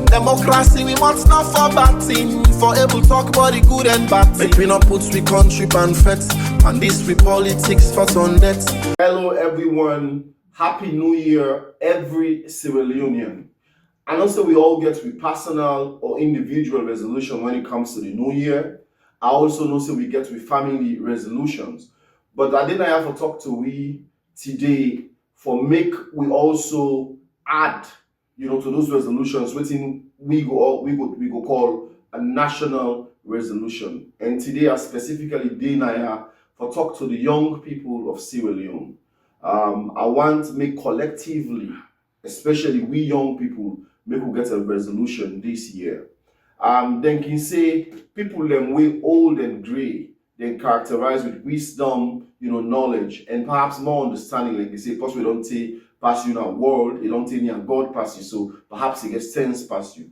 Democracy, we must not for bad thing. For able talk about the good and bad thing. Make we not put we country and fret. And this we politics for on that. Hello everyone. Happy New Year, every Sierra Leonean. And also we all get with personal or individual resolution when it comes to the New Year. I also know we get with family resolutions. But I didn't have to talk to we today for make we also add, to those resolutions within we go call a national resolution. And today I specifically did for talk to the young people of Sierra Leone. I want to make collectively, especially we young people, make we get a resolution this year. Then can say people them way old and grey, then characterized with wisdom, knowledge, and perhaps more understanding, like they say, because we don't say pass you in our world, you don't say near God pass you, so perhaps it gets sense past you.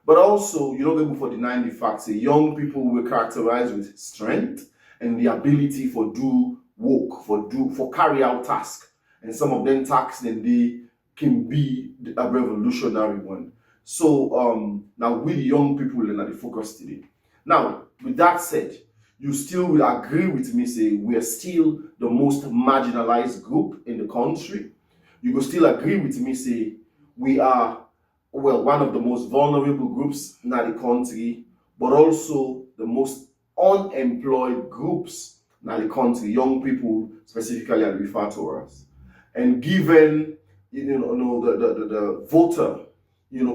But also, you're not able for denying the fact that young people were characterized with strength and the ability for do work, for carry out tasks. And some of them tasks then they can be a revolutionary one. So now we the young people are the focus today. Now, with that said, you still will agree with me, say we are still the most marginalized group in the country. You will still agree with me, say we are, one of the most vulnerable groups in the country, but also the most unemployed groups in the country. Young people specifically are referred to us. And given, the voter,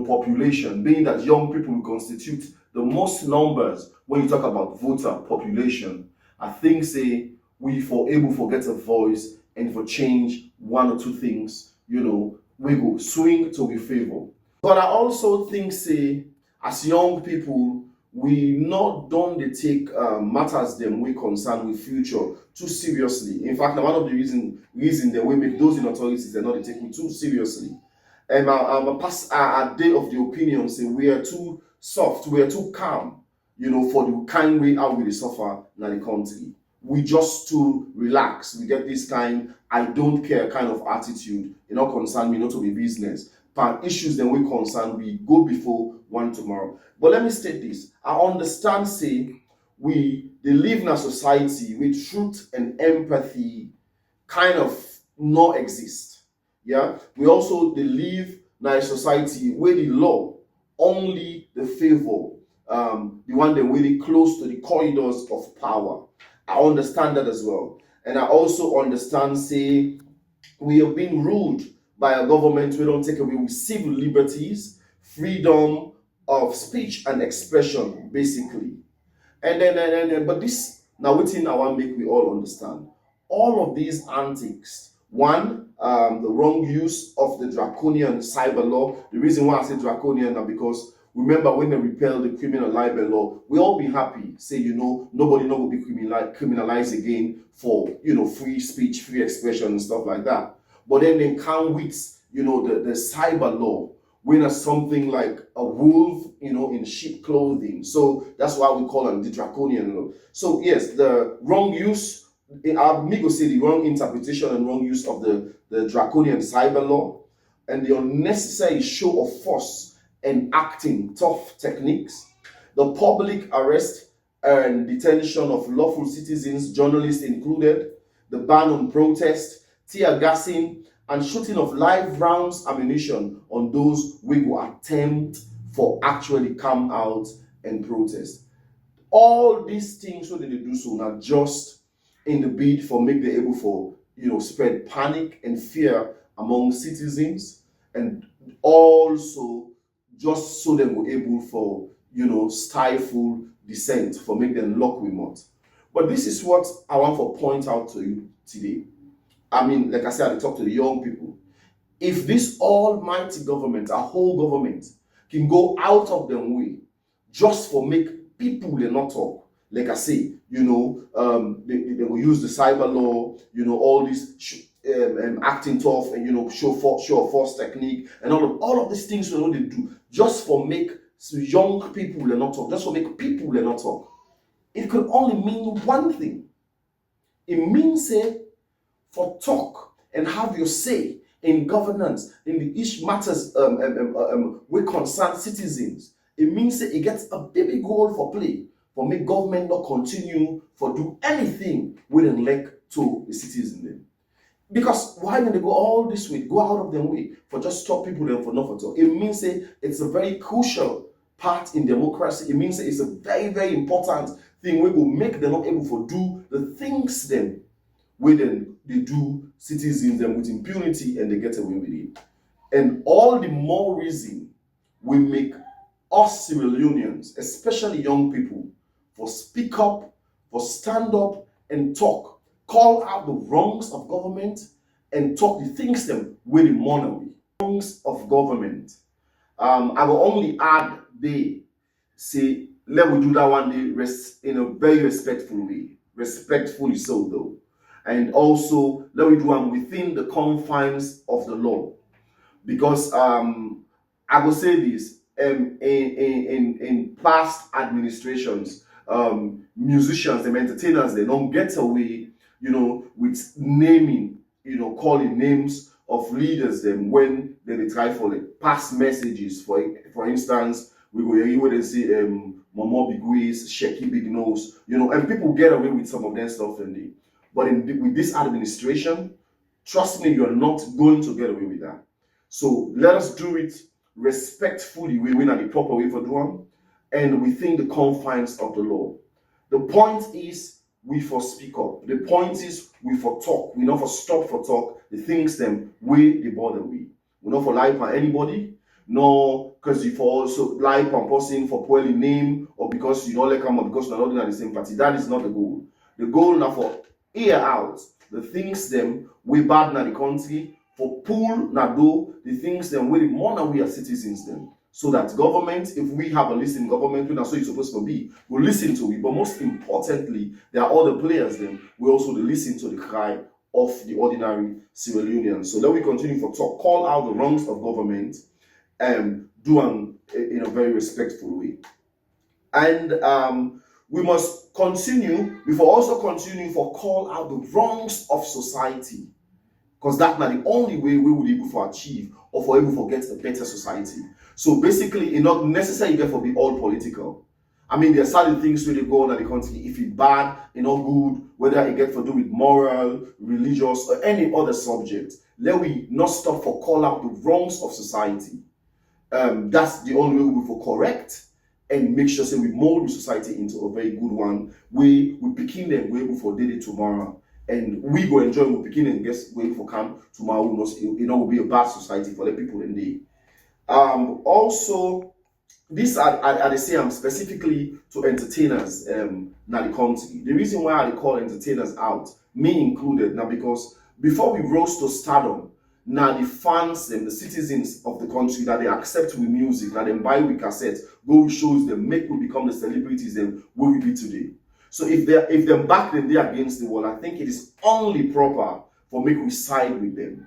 population, being that young people constitute the most numbers when you talk about voter population, I think say we for able to get a voice and for change one or two things, we go swing to we favor. But I also think say as young people, we not don't they take matters them we concern with future too seriously. In fact, one of the reason that we make those in authorities they're not taking too seriously. And I day of the opinion say we are too soft, we are too calm, for the kind way how we suffer in the country. We just too relax. We get this kind I don't care kind of attitude. It not concern me not to be business. But issues that we concern, we go before one tomorrow. But let me state this. I understand, say, they live in a society where truth and empathy kind of not exist. Yeah. We also they live in a society where the law only the favor, the one that really close to the corridors of power. I understand that as well. And I also understand, say, we have been ruled by a government we don't take away with civil liberties, freedom of speech and expression, basically. And then, but this now within I want to make we all understand all of these antics. One, the wrong use of the draconian cyber law. The reason why I say draconian is because remember when they repealed the criminal libel law, we all be happy. Say nobody will be criminalized again for free speech, free expression, and stuff like that. But then they come with, the cyber law, when it's something like a wolf, in sheep clothing. So that's why we call it the draconian law. So yes, the wrong use, I go say the wrong interpretation and wrong use of the draconian cyber law, and the unnecessary show of force and acting tough techniques, the public arrest and detention of lawful citizens, journalists included, the ban on protest, tear gassing, and shooting of live rounds ammunition on those who will attempt for actually come out and protest. All these things, so that they do so not just in the bid for make them able for spread panic and fear among citizens, and also just so they were able for stifle dissent, for make them lock remote. But this is what I want to point out to you today. I mean, like I said, I talk to the young people. If this almighty government, a whole government, can go out of their way just for make people they not talk, like I say, they will use the cyber law, all this acting tough and show of force technique and all of these things they do just for make young people they not talk, just for make people they not talk. It could only mean one thing. It means say for talk and have your say in governance, in the each matters we concern citizens. It means that it gets a baby goal for play, for make government not continue for do anything with an leg to the citizen then. Because why when they go all this way, go out of their way for just stop people them for not for talk? It means that it's a very crucial part in democracy. It means that it's a very, very important thing we will make them not able to do the things them where then they do citizens them with impunity and they get away with it. And all the more reason we make us Sierra Leoneans, especially young people, for speak up, for stand up and talk. Call out the wrongs of government and talk the things them with the money. Wrongs of government. I will only add they say let we do that one day in a very respectful way. Respectfully so though. And also let we do them within the confines of the law. Because I will say this in past administrations, musicians and entertainers they don't get away with naming, calling names of leaders them when they try for like pass messages. For instance, we go hear where they say Momo Big Ways, Shecky Big Nose, and people get away with some of that stuff and they. But with this administration, trust me, you're not going to get away with that. So let us do it respectfully, we win at the proper way for doing, and within the confines of the law. The point is we for speak up. The point is we for talk. We not for stop for talk. The things them we the bother we. We not for lie on anybody. No, because you for also lie on person for poorly name or because you don't like them or because you're not in the same party. That is not the goal. The goal now for air out the things them we bad na the country for pull na do the things them we the more we are citizens them. So that government, if we have a listening government, that's what it's supposed to be, we'll listen to it. But most importantly, there are other players then, we also listen to the cry of the ordinary Sierra Leoneans. So let we continue for talk, call out the wrongs of government, and do them in a very respectful way. And we must continue, we will also continue for call out the wrongs of society. Because that's not the only way we will be able to achieve or for able to get a better society. So basically, it's not necessarily therefore be all political. I mean, there are certain things where they go on in the country. If it's bad, it's not good, whether it gets to do with moral, religious, or any other subject, let we not stop for call out the wrongs of society. That's the only way we will correct and make sure say we mold the society into a very good one. We begin them way before day tomorrow. And we go enjoy we begin and guess way for come tomorrow will be a bad society for the people in the also these are the same specifically to entertainers now the country. The reason why I call entertainers out, me included, now because before we rose to stardom, now the fans and the citizens of the country that they accept with music, that they buy with cassettes, go with shows them, make we become the celebrities them where we be today. So if they're back then they're against the wall, I think it is only proper for make we side with them.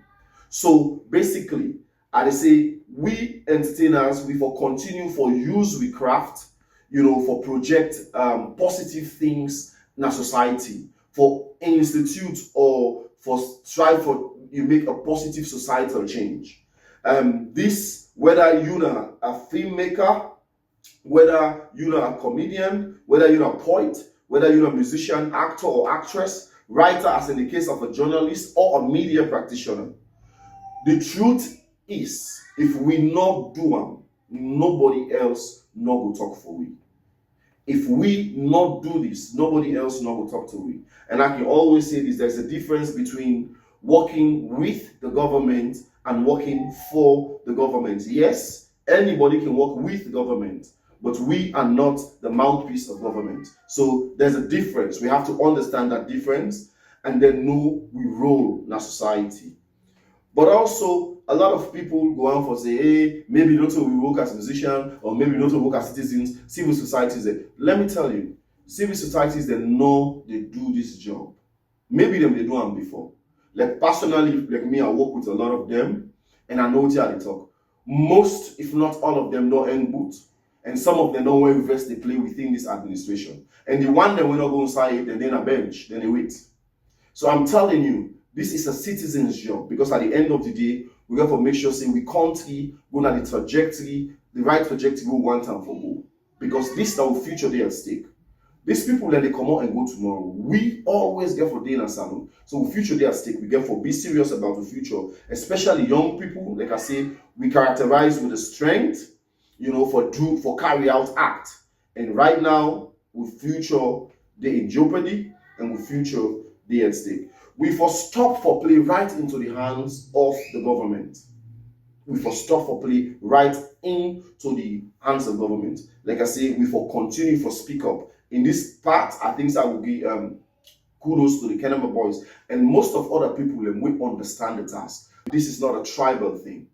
So basically, I say we entertainers, we for continue for use we craft, for project positive things in our society, for institute or for strive for you make a positive societal change. This whether you're a filmmaker, whether you're a comedian, whether you're a poet, whether you're a musician, actor or actress, writer, as in the case of a journalist or a media practitioner. The truth is, if we not do them, nobody else not go talk for we. If we not do this, nobody else not go talk to we. And I can always say this, there's a difference between working with the government and working for the government. Yes, anybody can work with the government, but we are not the mouthpiece of government. So there's a difference. We have to understand that difference and then know we role in our society. But also, a lot of people go on for say, hey, maybe not we work as musicians, or maybe not work as citizens, civil societies. Let me tell you, civil societies, they know they do this job. Maybe they do them before. Like personally, like me, I work with a lot of them, and I know how they talk. Most, if not all of them, know end boot. And some of them know where verse they play within this administration. And the one that will not go inside, then a bench, then they wait. So I'm telling you, This is a citizen's job, because at the end of the day, we have to make sure say we country go on the trajectory, the right trajectory we want and for go. Because this is our future day at stake. These people that they come out and go tomorrow, we always get for day in a salon. So future day at stake, we get for be serious about the future, especially young people. Like I say, we characterize with the strength, for carry out act. And right now, with future they in jeopardy, and with future they at stake. We for stop for play right into the hands of the government. We for stop for play right into the hands of government. Like I say, we for continue for speak up. In this part, I think I will give kudos to the Kenema boys and most of other people, and we understand the task. This is not a tribal thing,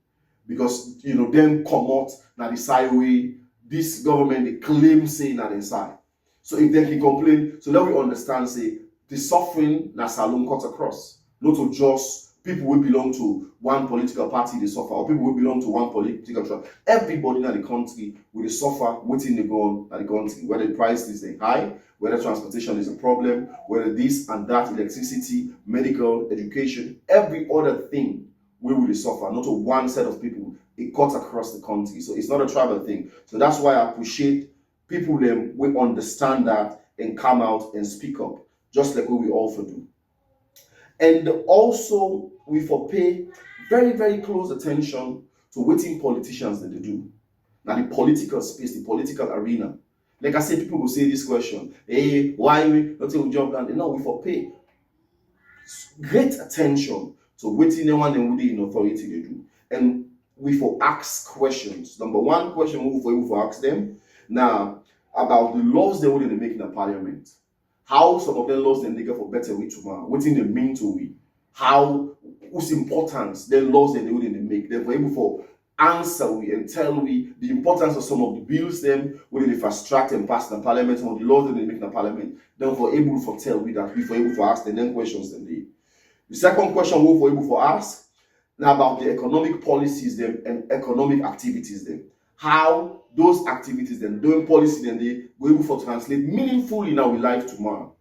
because them come out now the side way this government they claim say na inside. So if they can complain, so let we understand say the suffering na salon cut across, not to just people who belong to one political party they suffer, or people who belong to one political tribe. Everybody in the country will suffer waiting the gun at the country, whether the price is high, whether transportation is a problem, whether this and that, electricity, medical, education, every other thing we will suffer, not to one set of people. It cuts across the country. So it's not a tribal thing. So that's why I appreciate people them we understand that and come out and speak up, just like what we also do. And also, we for pay very, very close attention to what politicians that they do. Now, the political space, the political arena. Like I said, people will say this question, hey, why we not take job down? No, we for pay great attention to what anyone and what in authority they do. And we for ask questions. Number one question we for ask them now about the laws they want to make in the parliament. How some of them laws then they get for better way tomorrow. What in the mean to we? How whose importance the laws that they would make. They're able for answer we and tell we the importance of some of the bills them when they fast track and pass in the parliament, some of the laws that they make in the parliament. Then for able for tell we that we for able for ask and then questions them they. The second question we for able for ask now about the economic policies them and economic activities them. How those activities then doing policy then they go able for translate meaningfully in our life tomorrow.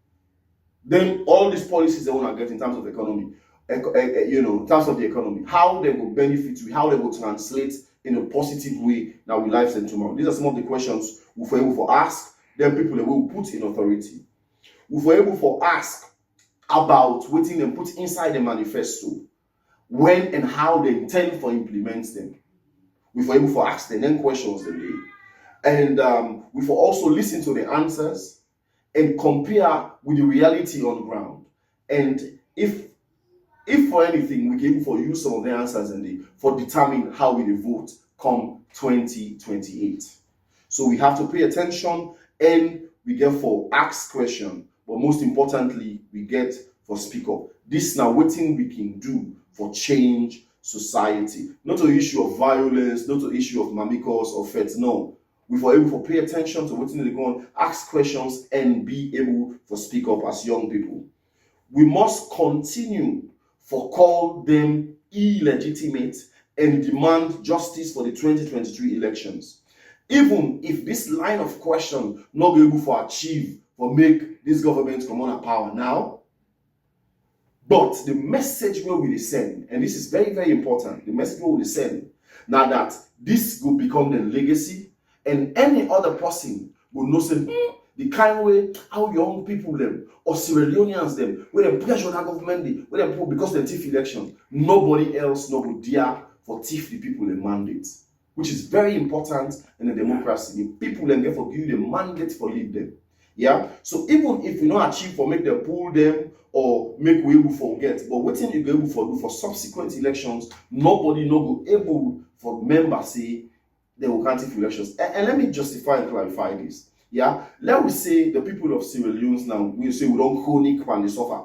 Then all these policies they want to get in terms of economy, in terms of the economy, how they will benefit you, how they will translate in a positive way now we lives and tomorrow. These are some of the questions we were able to ask them people that will put in authority. We were able to ask about what them put inside the manifesto, when and how they intend for implement them. We were able to ask them then questions them day. And we will also listen to the answers and compare with the reality on the ground. And if for anything, we can for use some of the answers and for determine how we vote come 2028. So we have to pay attention and we get for ask question, but most importantly, we get for speak up. This now what thing we can do for change society. Not an issue of violence, not an issue of mamikos or feds, no. We were able to pay attention to what they go on, ask questions, and be able to speak up as young people. We must continue for call them illegitimate and demand justice for the 2023 elections. Even if this line of question not be able to achieve or make this government come on power now, but the message where we send, and this is very, very important, the message where we send, now that this will become the legacy, and any other person will know say, the kind way how young people them or Sierra Leoneans them, where they pressure that government, where they because they thief election, nobody else no go dare for thief the people the mandate, which is very important in a democracy. The people then get for give you the mandate for lead them. Yeah. So even if we not achieve for make them pull them or make we able forget, but what thing you be able for do for subsequent elections, nobody no go able for members say they will can't thief elections. And let me justify and clarify this. Yeah, let we say the people of Sierra Leone now, we say we don't chronic when they suffer.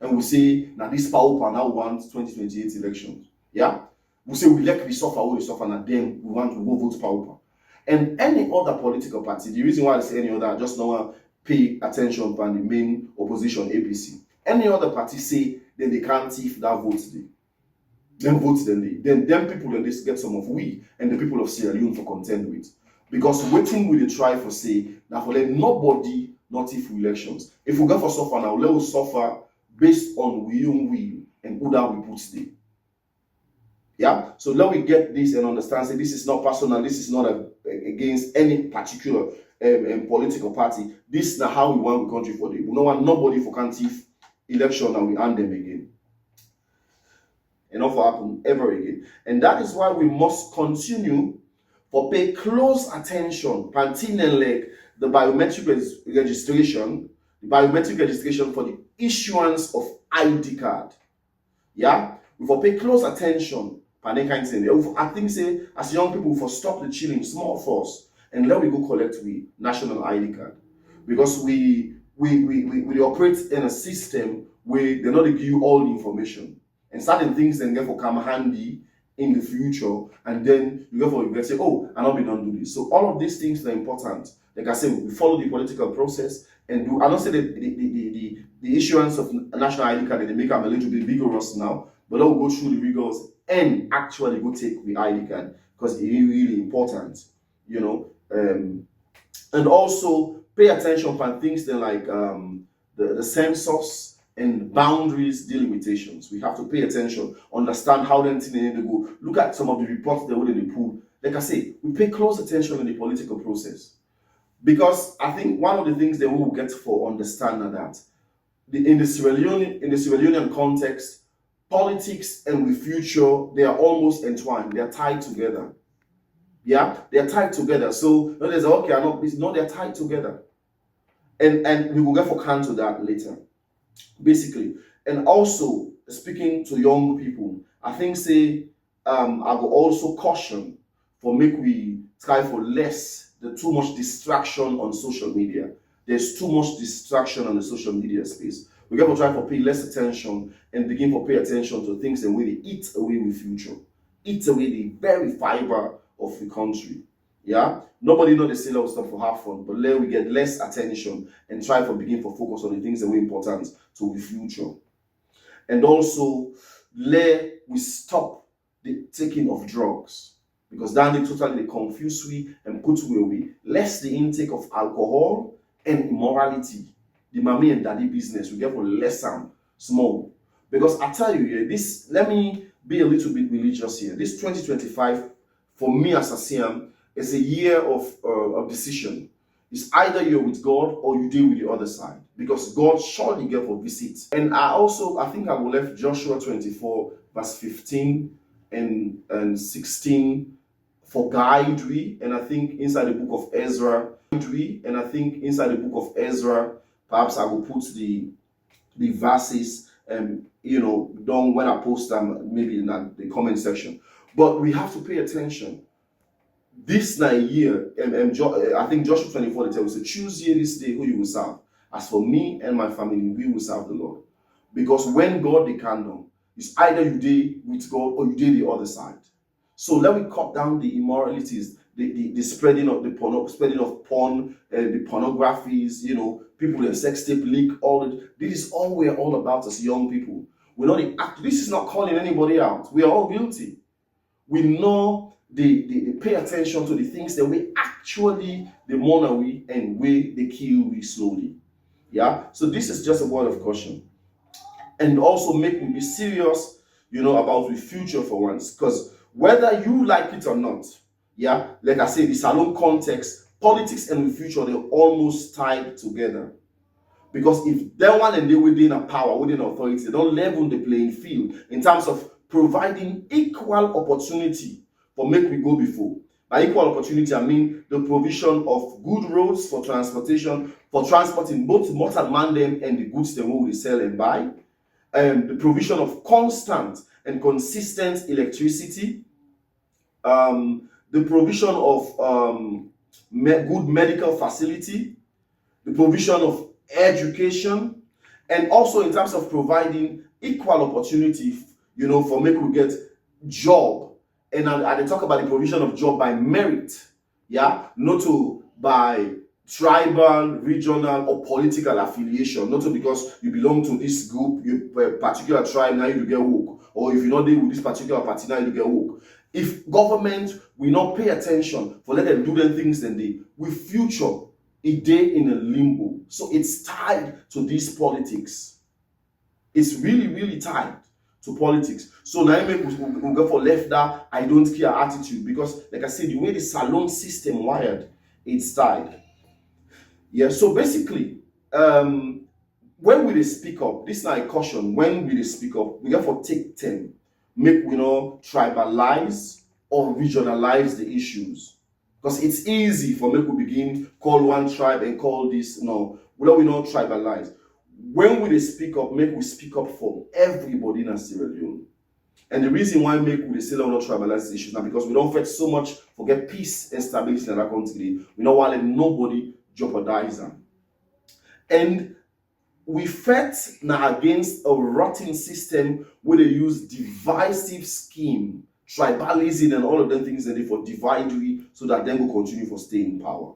And we say now this power now wants 2028 elections. Yeah, we say we like the suffer, we suffer, and then we want to go vote power. And any other political party, the reason why I say any other, I just don't want to pay attention on the main opposition APC. Any other party say then they can't thief that vote today. Then vote then them people then they get some of we and the people of Sierra Leone for contend with. Because waiting will they try for say now for let nobody not if elections. If we go for suffer now, let us suffer based on we own will and who that we put there. Yeah, so let we get this and understand that this is not personal, this is not against any particular political party. This is how we want the country for them. We don't want nobody for can't election and we hand them again. And not for happen ever again. And that is why we must continue for pay close attention, like the biometric registration, for the issuance of ID card. Yeah, we for pay close attention. I think say as young people for stop the chilling small force and let we go collect we national ID card, because we operate in a system where they're not give you all the information, and certain things then therefore come handy in the future, and then you go say, oh, I'm not be done do this. So all of these things are important. Like I said, we follow the political process and do. I don't say that the issuance of national ID card, they make them a little bit vigorous now, but they'll go through the rigors and actually go take the ID card, because it's really important, you know. And also pay attention to things that like the census and boundaries delimitations. We have to pay attention, understand how the thing need to go. Look at some of the reports that within the pool. Like I say, we pay close attention in the political process, because I think one of the things that we will get for understand that in the Sierra Leonean context, politics and the future, they are almost entwined. They are tied together. Yeah, they are tied together. So when they say, okay, I'm not busy. No, they're tied together. And we will get for to that later. Basically. And also speaking to young people, I think say I will also caution for make we try for less the too much distraction on social media. There's too much distraction on the social media space. We got to try to pay less attention and begin to pay attention to things and way they eat away with future, eat away the very fiber of the country. Yeah, nobody know the sale of stuff for have fun, but let we get less attention and try to begin to focus on the things that were important to the future. And also let we stop the taking of drugs, because then they totally they confuse we and put we less the intake of alcohol and immorality. The mommy and daddy business, we get for less and small. Because I tell you, this, let me be a little bit religious here. This 2025, for me as a CM, is a year of decision. It's either you're with God or you deal with the other side. Because God surely get for visit. And I think I will left Joshua 24, verse 15 and 16 for guide we. And I think inside the book of Ezra, perhaps I will put the verses, down when I post them, maybe in the comment section. But we have to pay attention. This year, I think Joshua 24 tells us, choose ye this day who you will serve. As for me and my family, we will serve the Lord. Because when God the candle, it's either you deal with God or you deal the other side. So let me cut down the immoralities, the spreading of porn, the pornographies, people in sex tape leak, this is all we're all about as young people. We're not this is not calling anybody out. We are all guilty. We know they pay attention to the things that we actually the mourn we and we they kill we slowly. Yeah. So this is just a word of caution. And also make me be serious, about the future for once. Because whether you like it or not, yeah, like I say, the salon context, politics and the future, they're almost tied together. Because if they one and they within a power, within authority, they don't level the playing field in terms of providing equal opportunity for make we go before. By equal opportunity, I mean the provision of good roads for transportation, for transporting both mortal man them and the goods they will sell and buy. The provision of constant and consistent electricity. The provision of good medical facility. The provision of education. And also in terms of providing equal opportunity, for make we get job. And I talk about the provision of job by merit, yeah, not by tribal, regional, or political affiliation, not because you belong to this group, particular tribe, now you get work, or if you're not there with this particular party, now you get work. If government will not pay attention for let them do them things, then they will future a day in a limbo. So it's tied to these politics. It's really, really tied to politics. So now make we go for left that I don't care attitude, because like I said, the way the salon system wired, it's tied. Yeah, so basically, when we dey speak up, this na a caution. When we dey speak up, we got for take time, make we not tribalize or regionalize the issues, because it's easy for make we begin call one tribe and call this. No, we not tribalize. When we dey speak up, make we speak up for everybody in Sierra Leone. And the reason why make we still not tribalize issues now, because we don't fight so much for get peace and stability in our country. We don't want to let nobody jeopardize them. And we fight now against a rotten system where they use divisive scheme, tribalism, and all of them things that they for dividery, so that then will continue for stay in power.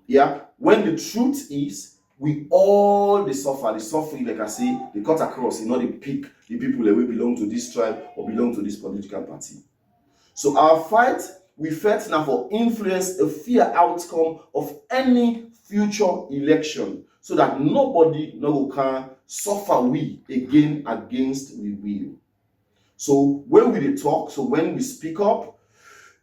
Yeah, when the truth is, we all the suffering, like I say, they cut across, they pick the people that will belong to this tribe or belong to this political party. So our fight, we fight now for influence a fair outcome of any future election, so that nobody no can suffer we again against we will. So when we talk, so when we speak up,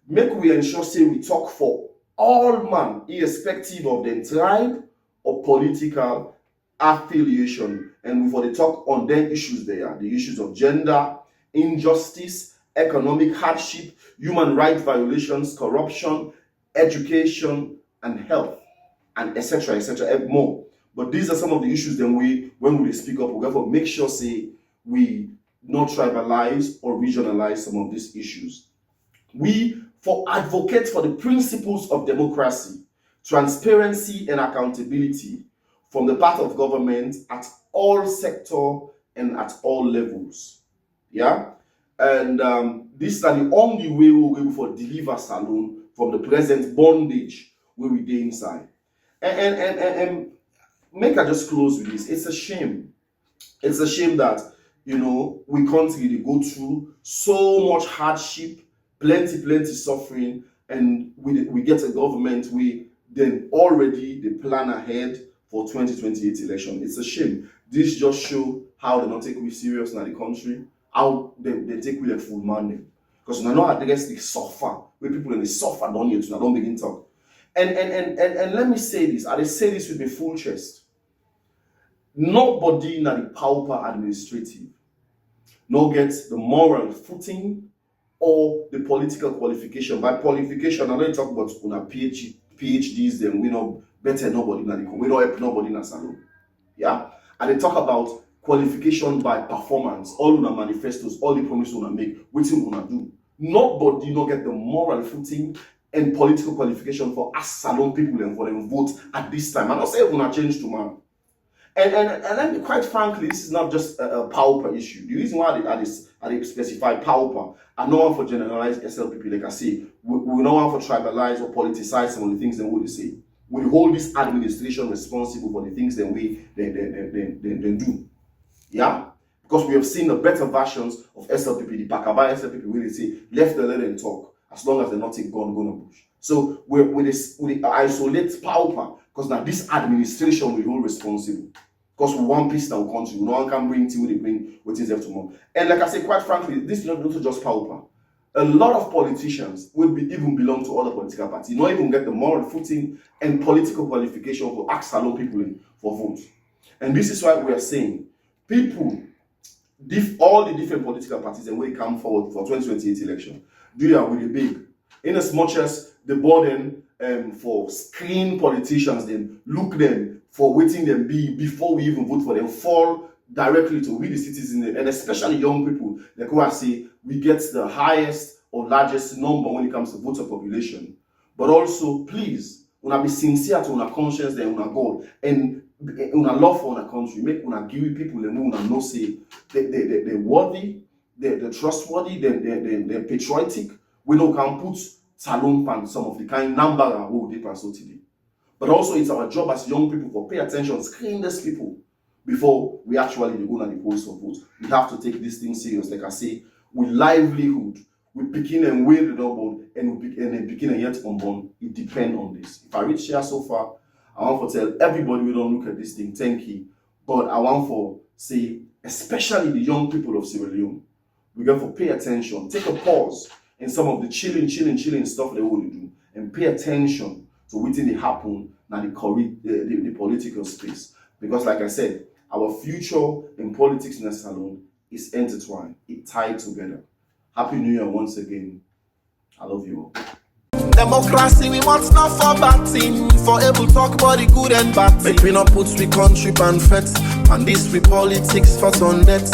make we ensure say we talk for all man, irrespective of their tribe or political affiliation, and for the talk on them issues there, the issues of gender, injustice, economic hardship, human rights violations, corruption, education, and health, and etc., and more. But these are some of the issues then when we speak up, we have to make sure say we not tribalize or regionalize some of these issues. We for advocate for the principles of democracy, transparency, and accountability from the part of government at all sector and at all levels. Yeah, and this is the only way we'll be able to deliver Salone from the present bondage where we dey inside. And make I just close with this. It's a shame. It's a shame that we country go through so much hardship, plenty suffering, and we get a government we then already they plan ahead for 2028 election. It's a shame. This just show how they not take we serious in the country, how they take we like full money. Because we not address the suffer, where people in the suffer don't yet, don't begin talk. And let me say this, I say this with my full chest. Nobody in the pauper administrative no gets the moral footing or the political qualification. By qualification, I don't talk about una PhDs, then we know better nobody in the we don't help nobody in a salon. Yeah? And they talk about qualification by performance, all una manifestos, all the promises una make, what you una do. Nobody no get the moral footing and political qualification for us salon people and for them vote at this time. And I say una change tomorrow. And let me quite frankly, this is not just a pauper issue. The reason why they specify pauper, I don't want for generalize SLPP, like I say, we don't want for tribalize or politicize some of the things that we say. We hold this administration responsible for the things that they do. Yeah? Because we have seen the better versions of SLPP, the Pakaba SLPP, where they say, left the let them talk, as long as they not take gun, go no bush. So we isolate pauper, because now this administration will hold responsible. Because we want peace in our country. No one can bring till they bring what is there tomorrow. And like I say, quite frankly, this is not just pauper. A lot of politicians will even belong to other political parties, not even get the moral footing and political qualification for ask salon people in for votes. And this is why we are saying people, all the different political parties, and when they come forward for 2028 election, do that with a big. In as much as the burden for screen politicians, then look them for waiting them be before we even vote for them, fall directly to we the citizens, and especially young people, like who I say we get the highest or largest number when it comes to voter population. But also, please, una be sincere to una conscience and una God and una love for una country. Make una give people and una know say they're worthy, they're trustworthy, they're patriotic. We know can put Salon and some of the kind number and who they so today. But also it's our job as young people to pay attention, screen these people before we actually go to the polls for vote. We have to take this thing serious. Like I say, with livelihood, we begin and wait the double, and then begin and yet unborn. It depends on this. If I reach here so far, I want to tell everybody we don't look at this thing, thank you. But I want to say especially the young people of Sierra Leone. We got to pay attention, take a pause in some of the chilling stuff they will do, and pay attention to what they happen now the political space. Because like I said, our future in politics in the salon is intertwined, it's tied together. Happy New Year once again. I love you all. Democracy, we want not for bad thing. For able talk about the good and bad thing. Make we not put we country and fret. And this we politics for on net.